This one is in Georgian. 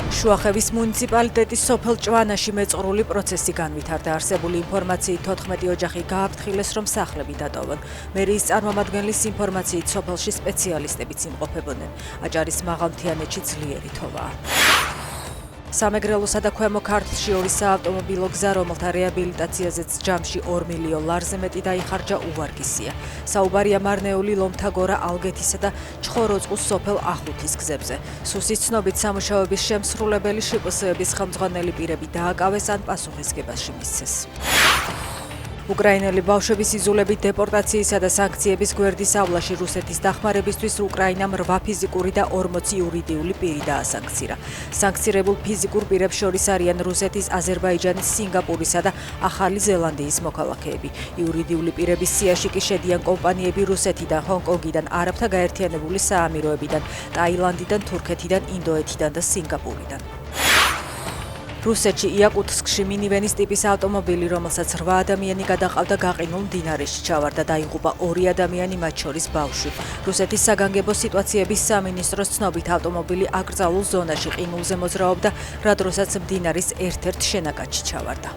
შუახევის მუნიციპალიტეტის სოფელ ჭვანაში მეწყრული პროცესი განვითარდა. არსებული ინფორმაციით 14 ოჯახი გააფრთხილეს, რომ სახლები დატოვონ. მერიის წარმომადგენლის ინფორმაციით სოფელში სპეციალისტებიც იმყოფებოდნენ. აჭარის მაღალმთიანეთში ძლიერი თოვაა. სამეგრელოსა და ქვემო ქართლში ორი საავტომობილო გზა, რომელთა რეაბილიტაციაზეც ჯამში 2 მილიონ ლარზე მეტი დაიხარჯა, უვარგისია. საუბარია მარნეული, ლომთაგორა, ალგეთისა და ჩხოროწყუს სოფელ ახუთის გზებზე. სუსის ცნობით სამუშაოების შემსრულებელი შპს-ების ხელმძღვანელი პირები დააკავეს ან პასუხისგებაში მისცეს. უკრაინელი ბავშვების იზოლებით დეპორტაციისა და სანქციების გვერდის ავლაში რუსეთის დახმარებისთვის უკრაინამ 8 ფიზიკური და 40 იურიდიული პირი დაასანქცირა. სანქცირებულ ფიზიკურ პირებს შორის არიან რუსეთის, აზერბაიჯანის, სინგაპურისა და ახალი ზელანდიის მოქალაქეები. იურიდიული პირების სიაში კი შედიან კომპანიები რუსეთიდან, ჰონკონგიდან, არაბთა გაერთიანებული საამიროებიდან, ტაილანდიდან, თურქეთიდან, ინდოეთიდან და სინგაპურიდან. რუსეთში იაკუტსკში მინივენის ტიპის ავტომობილი, რომელსაც 8 ადამიანი გადაყავდა, გაყინულ მდინარეში ჩავარდა. დაიღუპა 2 ადამიანი, მათ შორის ბავშვი. რუსეთის საგანგებო სიტუაციების სამინისტროს ცნობით, ავტომობილი აკრძალულ ზონაში ყინულზე მოძრაობდა, რა დროსაც მდინარის ერთ-ერთ შენაკადში ჩავარდა.